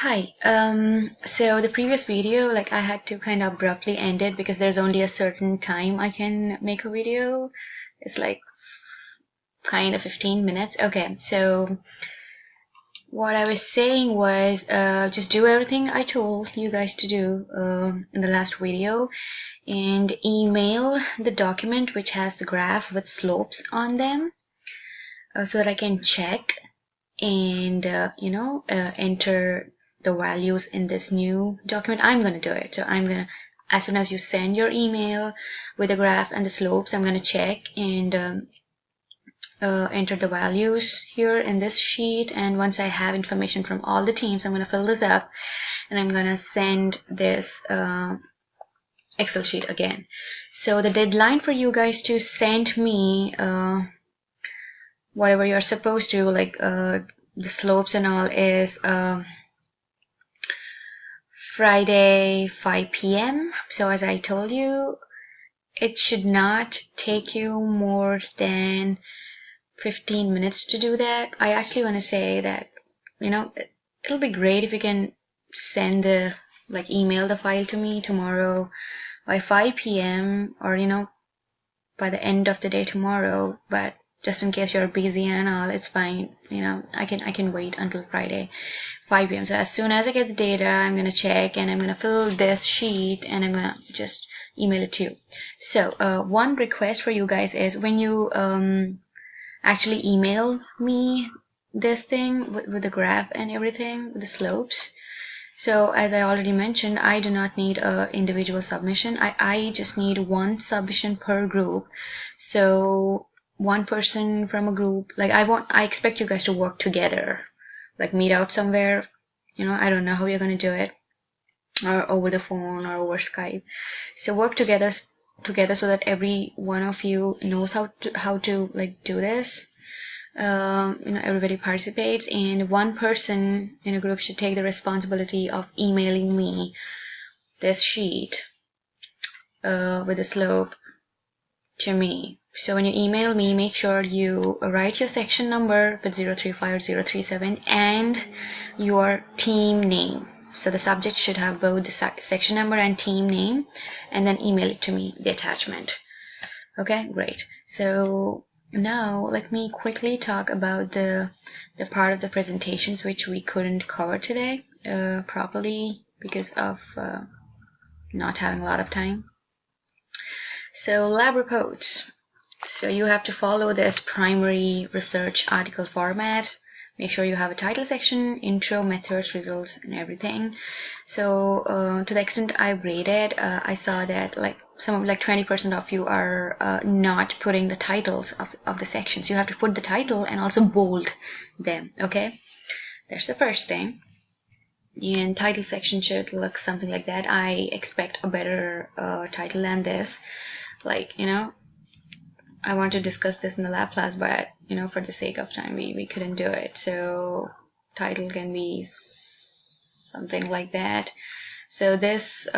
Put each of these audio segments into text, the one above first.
Hi. So the previous video, like I had to kind of abruptly end it because there's only a certain time I can make a video. It's like kind of 15 minutes. Okay, so what I was saying was just do everything I told you guys to do in the last video and email the document which has the graph with slopes on them so that I can check and enter the values in this new document. I'm going to do it. So I'm going to, as soon as you send your email with the graph and the slopes, I'm going to check and enter the values here in this sheet. And once I have information from all the teams, I'm going to fill this up and I'm going to send this Excel sheet again. So the deadline for you guys to send me whatever you're supposed to, like the slopes and all, is Friday 5 p.m. So as I told you, it should not take you more than 15 minutes to do that. I actually want to say that, it'll be great if you can send the, like, email the file to me tomorrow by 5 p.m. or, by the end of the day tomorrow. But just in case you're busy and all, it's fine. I can wait until Friday 5 p.m. So as soon as I get the data, I'm going to check and I'm going to fill this sheet and I'm going to just email it to you. So one request for you guys is when you actually email me this thing with the graph and everything, with the slopes. So as I already mentioned, I do not need a individual submission. I just need one submission per group. So one person from a group, like I expect you guys to work together, like meet out somewhere. I don't know how you're going to do it, or over the phone or over Skype. So work together so that every one of you knows how to like do this. Everybody participates, and one person in a group should take the responsibility of emailing me this sheet with the slope to me. So when you email me, make sure you write your section number with 035 or 037 and your team name. So the subject should have both the section number and team name, and then email it to me, the attachment. Okay, great. So now let me quickly talk about the part of the presentations which we couldn't cover today properly because of not having a lot of time. So lab reports. So you have to follow this primary research article format. Make sure you have a title section, intro, methods, results, and everything. So to the extent I've graded, I saw that like 20% of you are not putting the titles of the sections. You have to put the title and also bold them, okay? That's the first thing. And title section should look something like that. I expect a better title than this. I want to discuss this in the lab class, but for the sake of time, we couldn't do it. So title can be something like that. So this,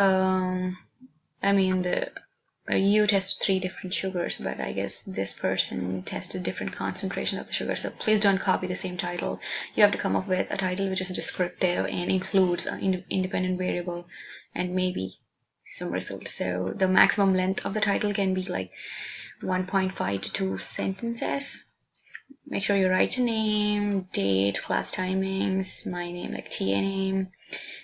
you tested 3 different sugars, but I guess this person tested different concentration of the sugar. So please don't copy the same title. You have to come up with a title which is descriptive and includes an independent variable and maybe some results. So the maximum length of the title can be like 1.5 to 2 sentences. Make sure you write your name, date, class timings, my name, like TA name,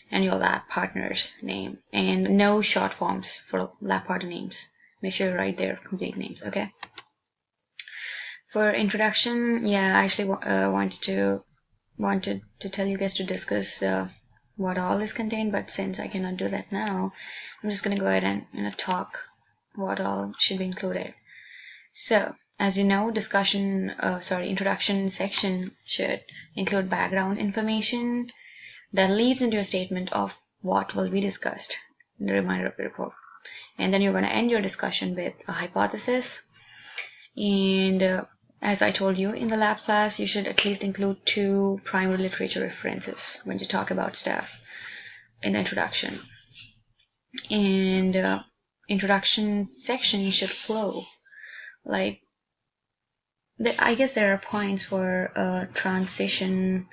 and your lab partner's name. And no short forms for lab partner names. Make sure you write their complete names, okay? For introduction, yeah, I actually wanted to tell you guys to discuss what all is contained, but since I cannot do that now, I'm just going to go ahead and talk what all should be included. So, as you know, introduction section should include background information that leads into a statement of what will be discussed in the remainder of the report. And then you're going to end your discussion with a hypothesis. And as I told you in the lab class, you should at least include 2 primary literature references when you talk about stuff in the introduction. And introduction section should flow. I guess there are points for transition,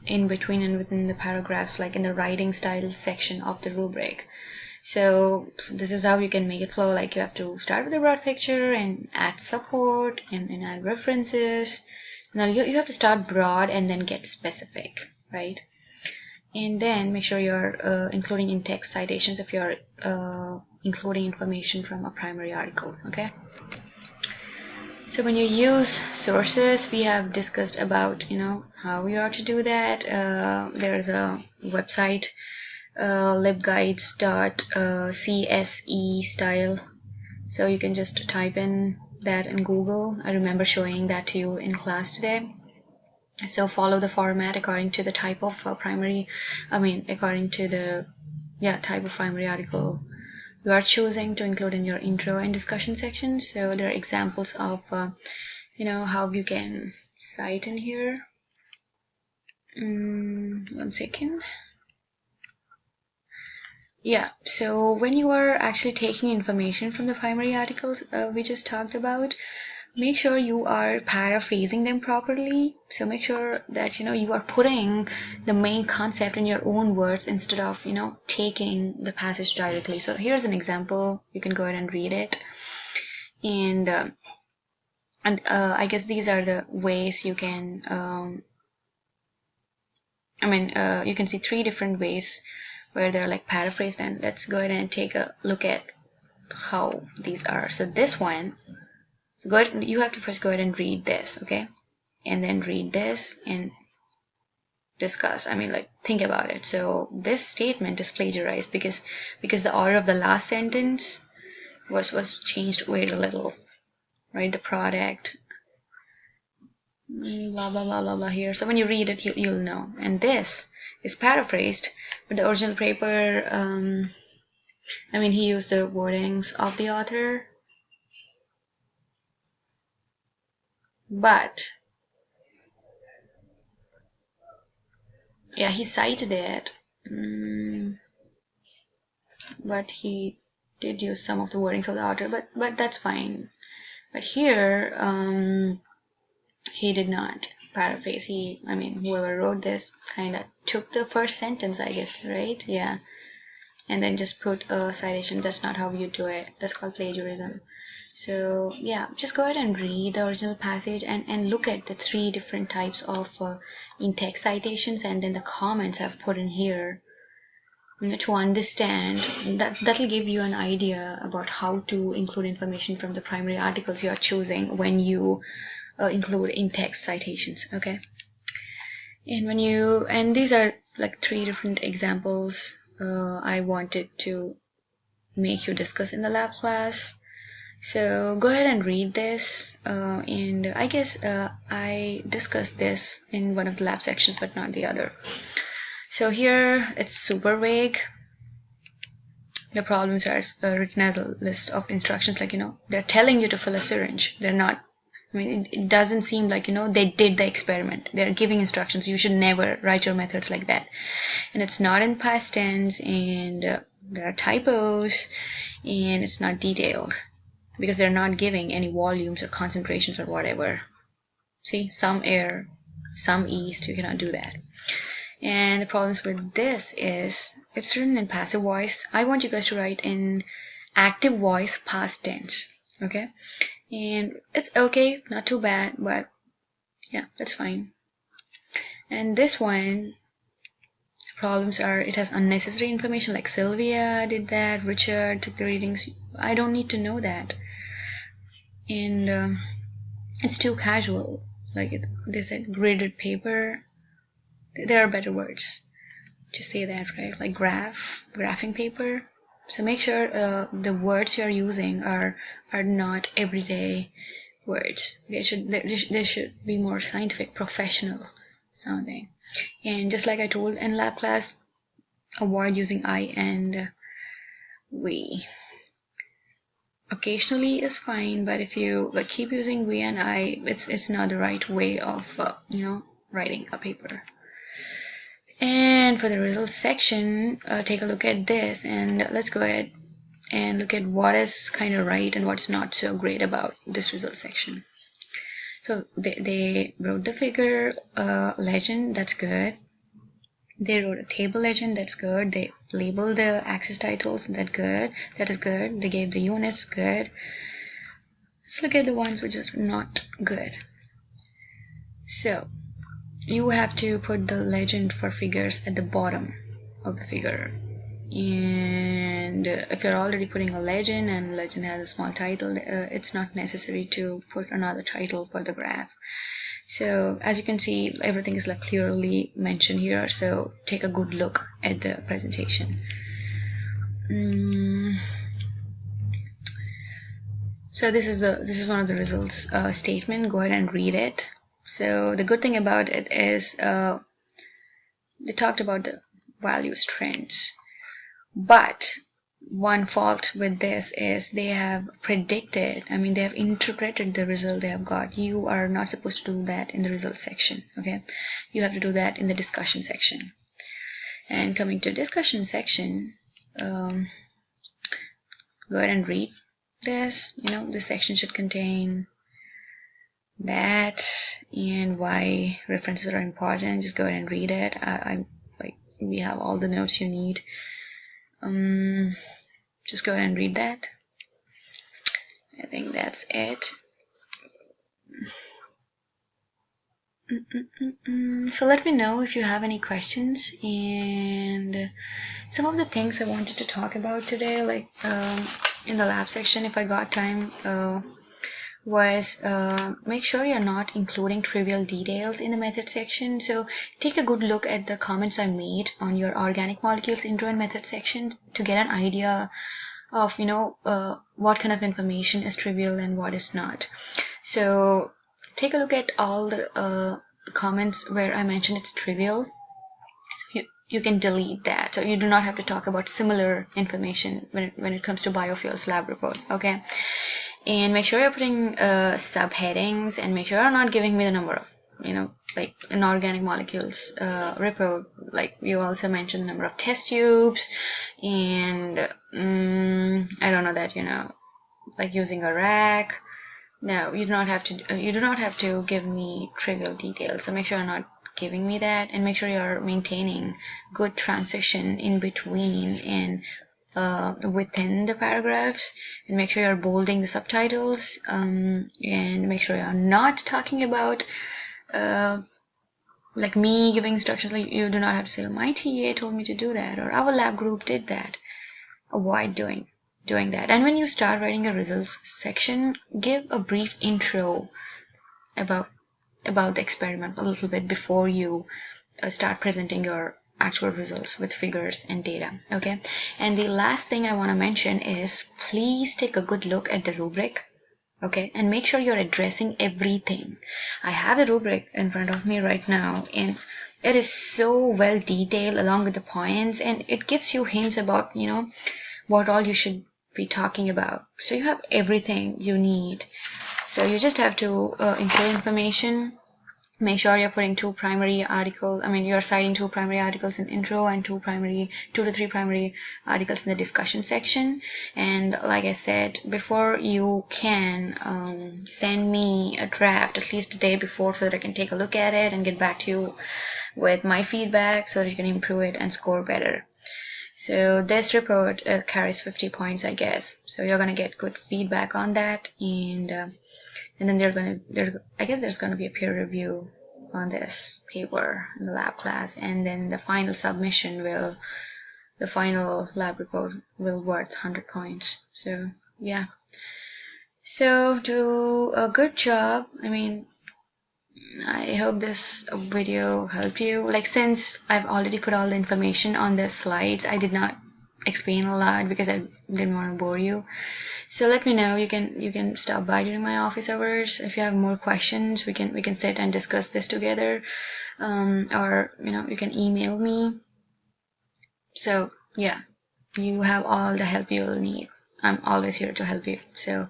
in between and within the paragraphs, like in the writing style section of the rubric. So this is how you can make it flow. Like you have to start with a broad picture and add support and add references. Now you have to start broad and then get specific, right? And then make sure you're including in-text citations if you're including information from a primary article, okay? So when you use sources, we have discussed about, how you are to do that. There's a website, libguides.cse style. So you can just type in that in Google. I remember showing that to you in class today. So follow the format according to the type of according to the type of primary article you are choosing to include in your intro and discussion section. So there are examples of how you can cite in here. 1 second. Yeah, so when you are actually taking information from the primary articles we just talked about, make sure you are paraphrasing them properly. So make sure that you are putting the main concept in your own words instead of taking the passage directly. So here's an example. You can go ahead and read it, and I guess these are the ways you can you can see 3 different ways where they're like paraphrased, and let's go ahead and take a look at how these are. So this one, you have to first go ahead and read this, okay, and then read this and discuss. Think about it. So this statement is plagiarized because the order of the last sentence was changed way a little, right? The product, blah blah blah blah blah here. So when you read it, you'll know. And this is paraphrased, but the original paper, he used the wordings of the author, but yeah, he cited it, but he did use some of the wordings of the author, but that's fine. But here, he did not paraphrase. Whoever wrote this kind of took the first sentence, I guess, right? Yeah, and then just put a citation. That's not how you do it. That's called plagiarism. So yeah, just go ahead and read the original passage and look at the 3 different types of in-text citations, and then the comments I've put in here to understand. That'll give you an idea about how to include information from the primary articles you are choosing when you include in-text citations, okay? And these are like 3 different examples I wanted to make you discuss in the lab class. So go ahead and read this, and I guess I discussed this in one of the lab sections but not the other. So here it's super vague. The problems are written as a list of instructions, like they're telling you to fill a syringe. They're not, it doesn't seem like they did the experiment. They're giving instructions. You should never write your methods like that. And it's not in past tense, and there are typos, and it's not detailed because they're not giving any volumes or concentrations or whatever. See, some air, some yeast, you cannot do that. And the problems with this is it's written in passive voice. I want you guys to write in active voice past tense, okay? And it's okay, not too bad, but yeah, that's fine. And this one, the problems are it has unnecessary information, like Sylvia did that, Richard took the readings. I don't need to know that. And it's too casual, like they said graded paper. There are better words to say that, right? Like graphing paper. So make sure the words you're using are not everyday words. They should be more scientific, professional sounding. And just like I told in lab class, avoid using I and we. Occasionally is fine, but if you keep using we and I, it's not the right way of writing a paper. And for the results section, take a look at this, and let's go ahead and look at what is kind of right and what's not so great about this results section. So they wrote the figure legend, that's good. They wrote a table legend, that's good. They labeled the axis titles, that is good. They gave the units, good. Let's look at the ones which are not good. So you have to put the legend for figures at the bottom of the figure. And if you're already putting a legend and legend has a small title, it's not necessary to put another title for the graph. So as you can see, everything is like clearly mentioned here, so take a good look at the presentation. So this is one of the results statement. Go ahead and read it. So the good thing about it is they talked about the values trends, but one fault with this is they have predicted, they have interpreted the result they have got. You are not supposed to do that in the results section, okay? You have to do that in the discussion section. And coming to discussion section, go ahead and read this. This section should contain that and why references are important. Just go ahead and read it. We have all the notes you need. Just go ahead and read that. I think that's it. So let me know if you have any questions. And some of the things I wanted to talk about today, like in the lab section, if I got time, was make sure you're not including trivial details in the method section. So take a good look at the comments I made on your organic molecules intro and method section to get an idea of what kind of information is trivial and what is not. So take a look at all the comments where I mentioned it's trivial. So you can delete that, so you do not have to talk about similar information when it comes to biofuels lab report, okay? And make sure you're putting subheadings, and make sure you're not giving me the number of, like in organic molecules report, like you also mentioned the number of test tubes, and I don't know that, like using a rack. No, you do not have to give me trivial details. So make sure you're not giving me that, and make sure you're maintaining good transition in between and within the paragraphs, and make sure you're bolding the subtitles, and make sure you're not talking about like me giving instructions. Like you do not have to say my TA told me to do that, or our lab group did that. Avoid doing that. And when you start writing a results section, give a brief intro about the experiment a little bit before you start presenting your actual results with figures and data, okay? And the last thing I want to mention is please take a good look at the rubric, okay? And make sure you're addressing everything. I have the rubric in front of me right now, and it is so well detailed along with the points, and it gives you hints about what all you should be talking about. So you have everything you need. So you just have to include information. Make sure you're putting two primary articles. You're citing two primary articles in intro and two to three primary articles in the discussion section. And like I said before, you can send me a draft at least a day before so that I can take a look at it and get back to you with my feedback so that you can improve it and score better. So this report carries 50 points, I guess. So you're gonna get good feedback on that, and then I guess there's gonna be a peer review on this paper in the lab class, and then the final lab report will worth 100 points. So yeah. So do a good job. I hope this video helped you. Like, since I've already put all the information on the slides, I did not explain a lot because I didn't want to bore you. So let me know. You can stop by during my office hours if you have more questions. We can sit and discuss this together, or you can email me. So yeah, you have all the help you will need. I'm always here to help you. So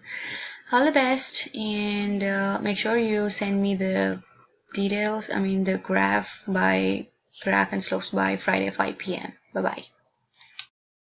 all the best, and make sure you send me the details, the graph and slopes by Friday 5 p.m. Bye bye.